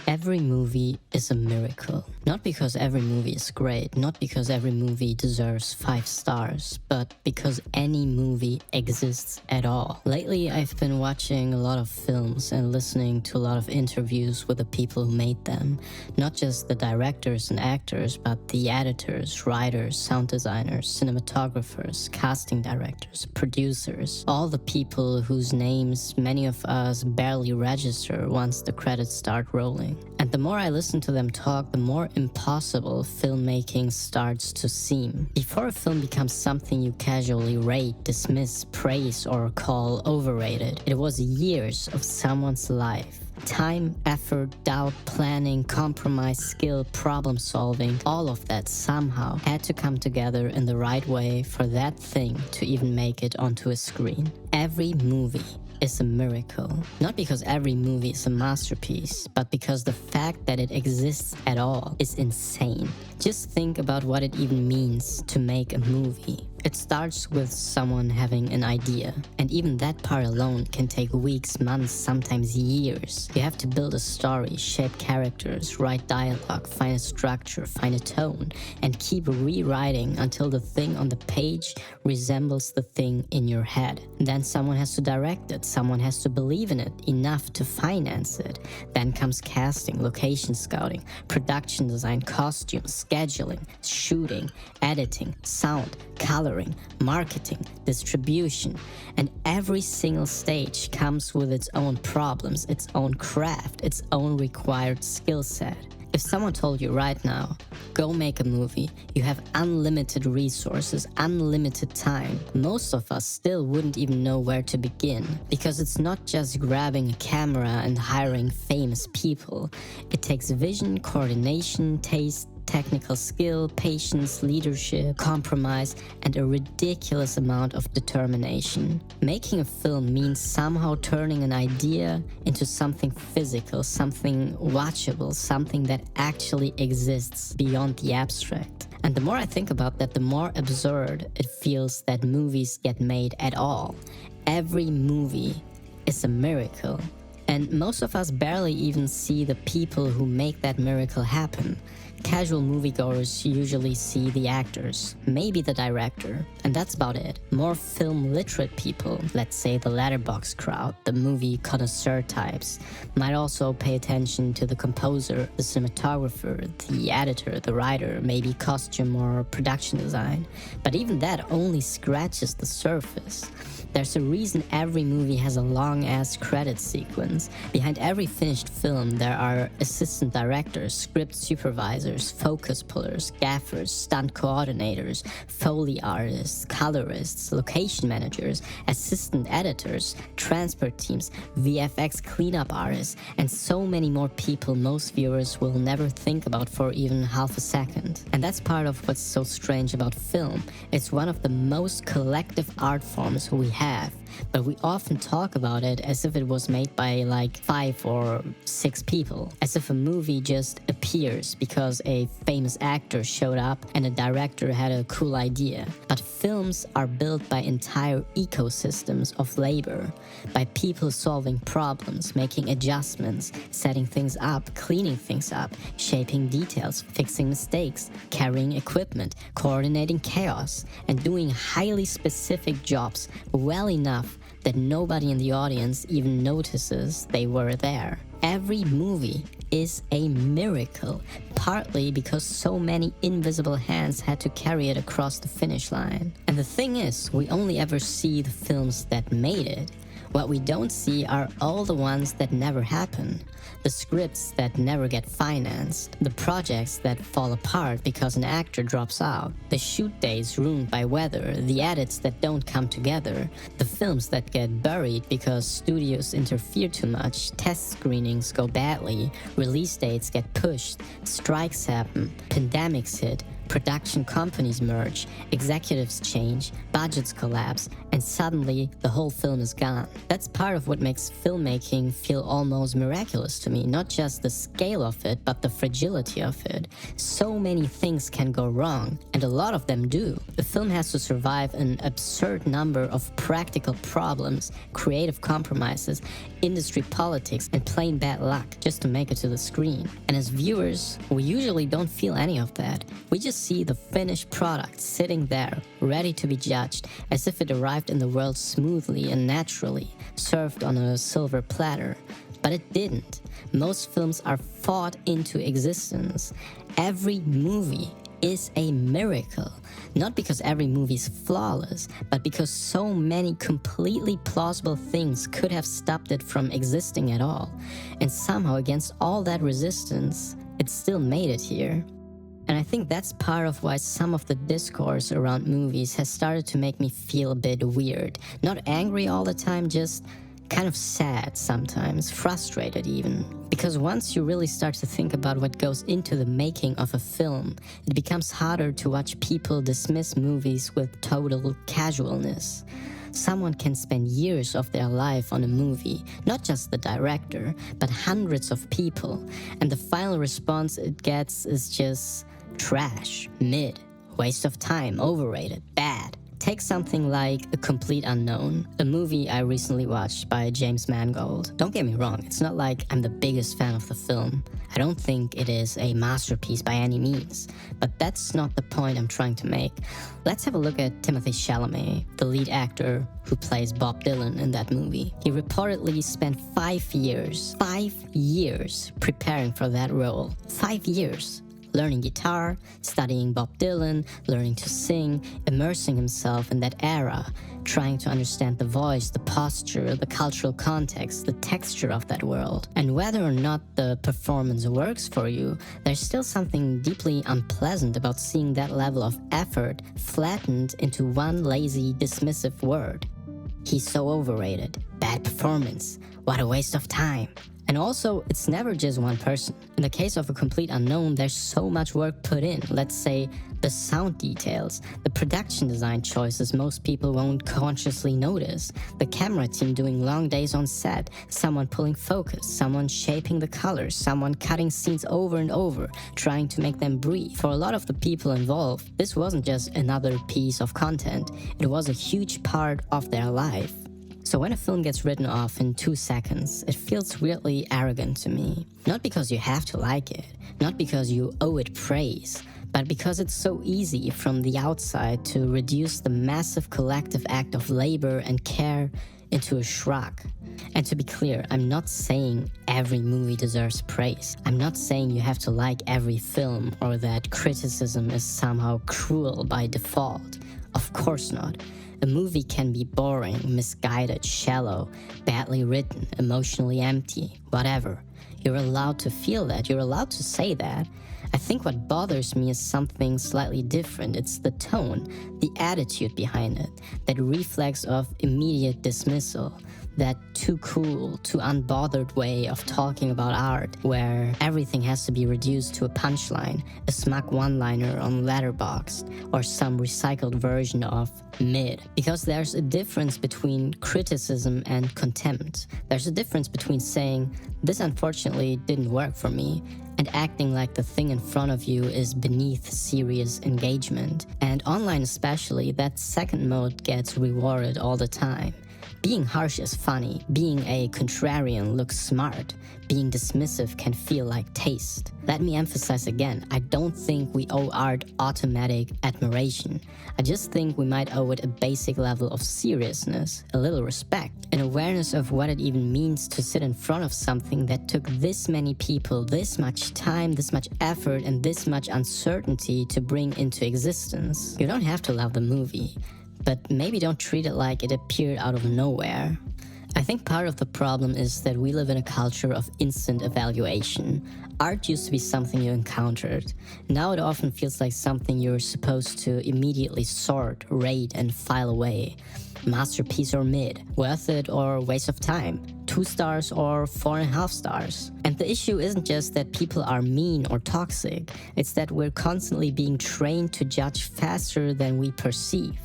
Every movie is a miracle. Not because every movie is great, not because every movie deserves 5 stars, but because any movie exists at all. Lately, I've been watching a lot of films and listening to a lot of interviews with the people who made them. Not just the directors and actors, but the editors, writers, sound designers, cinematographers, casting directors, producers. All the people whose names many of us barely register once the credits start rolling. And the more I listen to them talk, the more impossible filmmaking starts to seem. Before a film becomes something you casually rate, dismiss, praise, or call overrated, it was years of someone's life. Time, effort, doubt, planning, compromise, skill, problem solving, all of that somehow had to come together in the right way for that thing to even make it onto a screen. Every movie is a miracle. Not because every movie is a masterpiece, but because the fact that it exists at all is insane. Just think about what it even means to make a movie. It starts with someone having an idea, and even that part alone can take weeks, months, sometimes years. You have to build a story, shape characters, write dialogue, find a structure, find a tone, and keep rewriting until the thing on the page resembles the thing in your head. Then someone has to direct it, someone has to believe in it enough to finance it. Then comes casting, location scouting, production design, costumes, scheduling, shooting, editing, sound, coloring, marketing, distribution, and every single stage comes with its own problems, its own craft, its own required skill set. If someone told you right now, go make a movie, you have unlimited resources, unlimited time, most of us still wouldn't even know where to begin. Because it's not just grabbing a camera and hiring famous people. It takes vision, coordination, taste, technical skill, patience, leadership, compromise, and a ridiculous amount of determination. Making a film means somehow turning an idea into something physical, something watchable, something that actually exists beyond the abstract. And the more I think about that, the more absurd it feels that movies get made at all. Every movie is a miracle. And most of us barely even see the people who make that miracle happen. Casual moviegoers usually see the actors, maybe the director, and that's about it. More film literate people, let's say the letterbox crowd, the movie connoisseur types, might also pay attention to the composer, the cinematographer, the editor, the writer, maybe costume or production design. But even that only scratches the surface. There's a reason every movie has a long-ass credit sequence. Behind every finished film, there are assistant directors, script supervisors, focus pullers, gaffers, stunt coordinators, Foley artists, colorists, location managers, assistant editors, transport teams, VFX cleanup artists, and so many more people most viewers will never think about for even half a second. And that's part of what's so strange about film. It's one of the most collective art forms we have, but we often talk about it as if it was made by like 5 or 6 people, as if a movie just appears because a famous actor showed up and a director had a cool idea. But films are built by entire ecosystems of labor, by people solving problems, making adjustments, setting things up, cleaning things up, shaping details, fixing mistakes, carrying equipment, coordinating chaos, and doing highly specific jobs well enough that nobody in the audience even notices they were there. Every movie is a miracle, partly because so many invisible hands had to carry it across the finish line. And the thing is, we only ever see the films that made it. What we don't see are all the ones that never happen, the scripts that never get financed, the projects that fall apart because an actor drops out, the shoot days ruined by weather, the edits that don't come together, the films that get buried because studios interfere too much, test screenings go badly, release dates get pushed, strikes happen, pandemics hit, Production companies merge, executives change, budgets collapse, and suddenly the whole film is gone. That's part of what makes filmmaking feel almost miraculous to me. Not just the scale of it, but the fragility of it. So many things can go wrong, and a lot of them do. The film has to survive an absurd number of practical problems, creative compromises, industry politics, and plain bad luck just to make it to the screen. And as viewers, we usually don't feel any of that. We just see the finished product sitting there, ready to be judged, as if it arrived in the world smoothly and naturally, served on a silver platter. But it didn't. Most films are fought into existence. Every movie is a miracle. Not because every movie is flawless, but because so many completely plausible things could have stopped it from existing at all. And somehow, against all that resistance, it still made it here. And I think that's part of why some of the discourse around movies has started to make me feel a bit weird. Not angry all the time, just kind of sad sometimes, frustrated even. Because once you really start to think about what goes into the making of a film, it becomes harder to watch people dismiss movies with total casualness. Someone can spend years of their life on a movie, not just the director, but hundreds of people, and the final response it gets is just trash, mid, waste of time, overrated, bad. Take something like A Complete Unknown, a movie I recently watched by James Mangold. Don't get me wrong, it's not like I'm the biggest fan of the film. I don't think it is a masterpiece by any means, but that's not the point I'm trying to make. Let's have a look at Timothée Chalamet, the lead actor who plays Bob Dylan in that movie. He reportedly spent 5 years preparing for that role. 5 years. Learning guitar, studying Bob Dylan, learning to sing, immersing himself in that era, trying to understand the voice, the posture, the cultural context, the texture of that world. And whether or not the performance works for you, there's still something deeply unpleasant about seeing that level of effort flattened into one lazy, dismissive word. He's so overrated. Bad performance. What a waste of time. And also, it's never just one person. In the case of A Complete Unknown, there's so much work put in. Let's say the sound details, the production design choices most people won't consciously notice, the camera team doing long days on set, someone pulling focus, someone shaping the colors, someone cutting scenes over and over, trying to make them breathe. For a lot of the people involved, this wasn't just another piece of content, it was a huge part of their life. So when a film gets written off in 2 seconds, it feels weirdly arrogant to me. Not because you have to like it, not because you owe it praise, but because it's so easy from the outside to reduce the massive collective act of labor and care into a shrug. And to be clear, I'm not saying every movie deserves praise. I'm not saying you have to like every film or that criticism is somehow cruel by default. Of course not. A movie can be boring, misguided, shallow, badly written, emotionally empty, whatever. You're allowed to feel that. You're allowed to say that. I think what bothers me is something slightly different. It's the tone, the attitude behind it, that reflex of immediate dismissal, that too cool, too unbothered way of talking about art, where everything has to be reduced to a punchline, a smug one-liner on Letterboxd, or some recycled version of mid. Because there's a difference between criticism and contempt. There's a difference between saying, this unfortunately didn't work for me, and acting like the thing in front of you is beneath serious engagement. And online especially, that second mode gets rewarded all the time. Being harsh is funny, being a contrarian looks smart, being dismissive can feel like taste. Let me emphasize again, I don't think we owe art automatic admiration. I just think we might owe it a basic level of seriousness, a little respect, an awareness of what it even means to sit in front of something that took this many people, this much time, this much effort, and this much uncertainty to bring into existence. You don't have to love the movie, but maybe don't treat it like it appeared out of nowhere. I think part of the problem is that we live in a culture of instant evaluation. Art used to be something you encountered. Now it often feels like something you're supposed to immediately sort, rate, and file away. Masterpiece or mid, worth it or waste of time, 2 stars or 4.5 stars. And the issue isn't just that people are mean or toxic, it's that we're constantly being trained to judge faster than we perceive.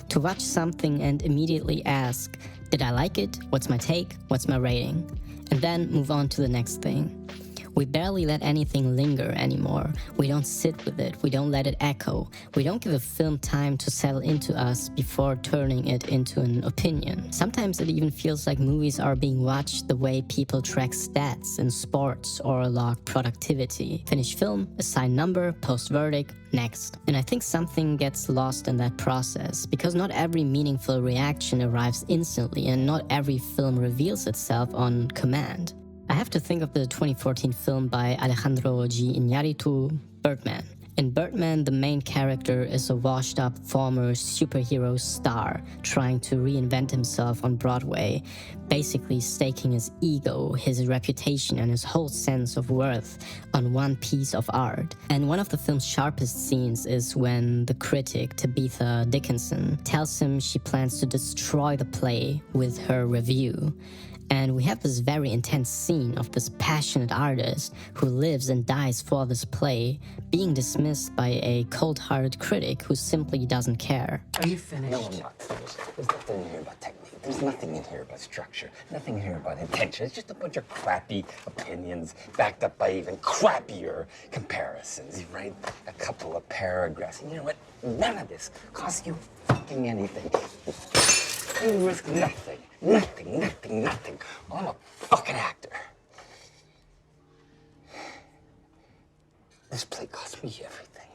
To watch something and immediately ask, did I like it? What's my take? What's my rating? And then move on to the next thing. We barely let anything linger anymore. We don't sit with it. We don't let it echo. We don't give a film time to settle into us before turning it into an opinion. Sometimes it even feels like movies are being watched the way people track stats in sports or log productivity. Finish film, assign number, post verdict, next. And I think something gets lost in that process because not every meaningful reaction arrives instantly and not every film reveals itself on command. I have to think of the 2014 film by Alejandro G. Iñárritu, Birdman. In Birdman, the main character is a washed-up former superhero star trying to reinvent himself on Broadway, basically staking his ego, his reputation, and his whole sense of worth on one piece of art. And one of the film's sharpest scenes is when the critic, Tabitha Dickinson, tells him she plans to destroy the play with her review. And we have this very intense scene of this passionate artist who lives and dies for this play being dismissed by a cold-hearted critic who simply doesn't care. Are you finished? No, I'm not finished. There's nothing in here about technique. There's nothing in here about structure. Nothing in here about intention. It's just a bunch of crappy opinions backed up by even crappier comparisons. You write a couple of paragraphs. And you know what? None of this costs you fucking anything. You risk nothing. Nothing. I'm a fucking actor. This play cost me everything.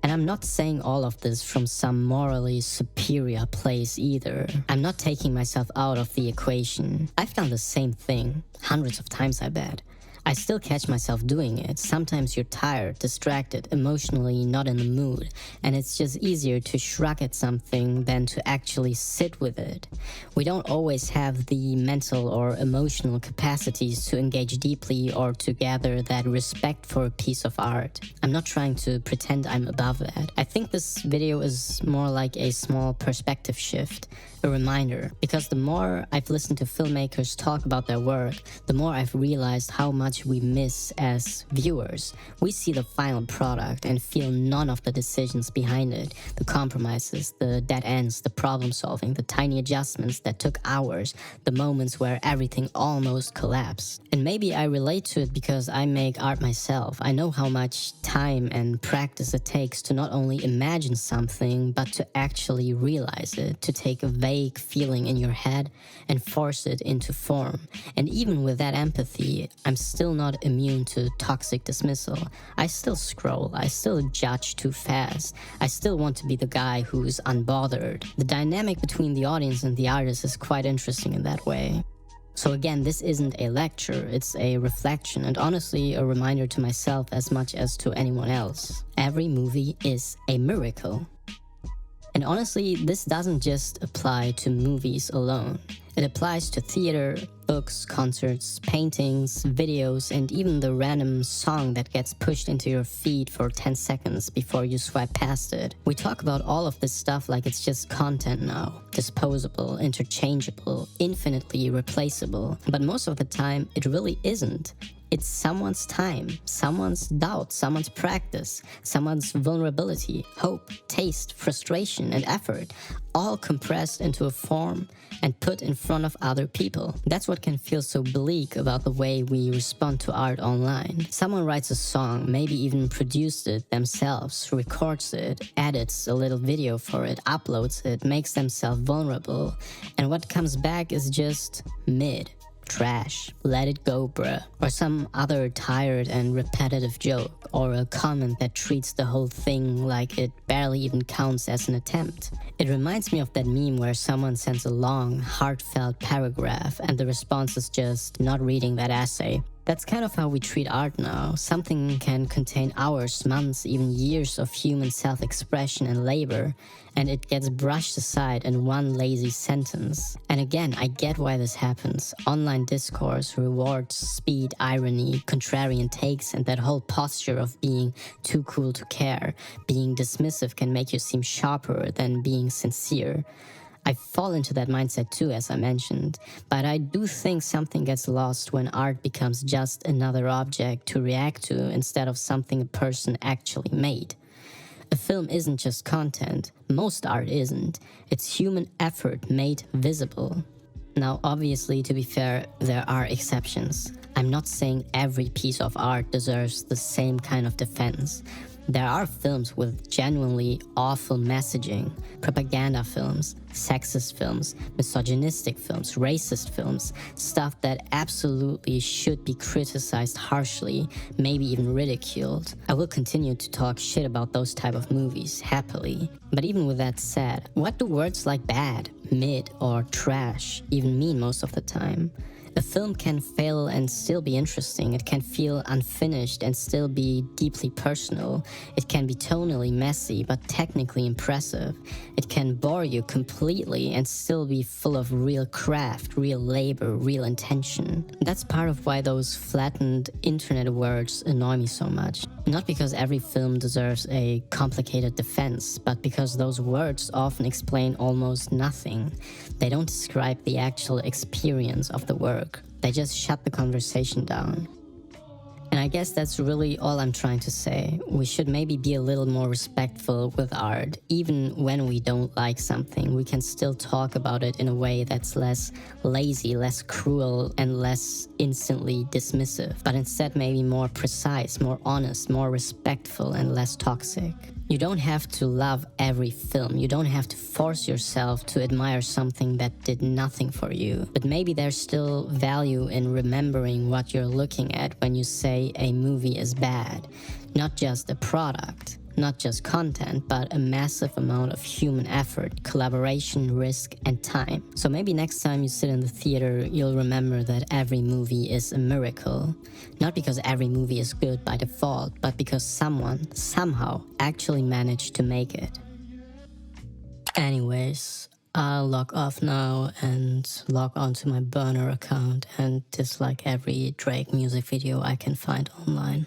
And I'm not saying all of this from some morally superior place either. I'm not taking myself out of the equation. I've done the same thing, hundreds of times I bet. I still catch myself doing it. Sometimes you're tired, distracted, emotionally not in the mood, and it's just easier to shrug at something than to actually sit with it. We don't always have the mental or emotional capacities to engage deeply or to gather that respect for a piece of art. I'm not trying to pretend I'm above that. I think this video is more like a small perspective shift, a reminder, because the more I've listened to filmmakers talk about their work, the more I've realized how much we miss as viewers. We see the final product and feel none of the decisions behind it, the compromises, the dead ends, the problem solving, the tiny adjustments that took hours, the moments where everything almost collapsed. And maybe I relate to it because I make art myself. I know how much time and practice it takes to not only imagine something, but to actually realize it, to take a vague feeling in your head and force it into form. And even with that empathy, I'm still not immune to toxic dismissal. I still scroll, I still judge too fast, I still want to be the guy who's unbothered. The dynamic between the audience and the artist is quite interesting in that way. So again, this isn't a lecture, it's a reflection and honestly a reminder to myself as much as to anyone else. Every movie is a miracle. And honestly, this doesn't just apply to movies alone. It applies to theater, books, concerts, paintings, videos, and even the random song that gets pushed into your feed for 10 seconds before you swipe past it. We talk about all of this stuff like it's just content now. Disposable, interchangeable, infinitely replaceable. But most of the time, it really isn't. It's someone's time, someone's doubt, someone's practice, someone's vulnerability, hope, taste, frustration, and effort, all compressed into a form and put in front of other people. That's what can feel so bleak about the way we respond to art online. Someone writes a song, maybe even produced it themselves, records it, edits a little video for it, uploads it, makes themselves vulnerable, and what comes back is just mid. Trash, let it go bruh, or some other tired and repetitive joke, or a comment that treats the whole thing like it barely even counts as an attempt. It reminds me of that meme where someone sends a long, heartfelt paragraph and the response is just not reading that essay. That's kind of how we treat art now. Something can contain hours, months, even years of human self-expression and labor, and it gets brushed aside in one lazy sentence. And again, I get why this happens. Online discourse rewards speed, irony, contrarian takes, and that whole posture of being too cool to care. Being dismissive can make you seem sharper than being sincere. I fall into that mindset too, as I mentioned, but I do think something gets lost when art becomes just another object to react to instead of something a person actually made. A film isn't just content, most art isn't, it's human effort made visible. Now, obviously, to be fair, there are exceptions. I'm not saying every piece of art deserves the same kind of defense. There are films with genuinely awful messaging, propaganda films, sexist films, misogynistic films, racist films, stuff that absolutely should be criticized harshly, maybe even ridiculed. I will continue to talk shit about those type of movies, happily. But even with that said, what do words like bad, mid, or trash even mean most of the time? A film can fail and still be interesting. It can feel unfinished and still be deeply personal. It can be tonally messy but technically impressive. It can bore you completely and still be full of real craft, real labor, real intention. That's part of why those flattened internet words annoy me so much. Not because every film deserves a complicated defense, but because those words often explain almost nothing. They don't describe the actual experience of the work. They just shut the conversation down. And I guess that's really all I'm trying to say. We should maybe be a little more respectful with art. Even when we don't like something, we can still talk about it in a way that's less lazy, less cruel, and less instantly dismissive. But instead maybe more precise, more honest, more respectful, and less toxic. You don't have to love every film. You don't have to force yourself to admire something that did nothing for you. But maybe there's still value in remembering what you're looking at when you say a movie is bad. Not just a product, not just content, but a massive amount of human effort, collaboration, risk, and time. So maybe next time you sit in the theater, you'll remember that every movie is a miracle. Not because every movie is good by default, but because someone, somehow, actually managed to make it. Anyways, I'll log off now and log on to my burner account and dislike every Drake music video I can find online.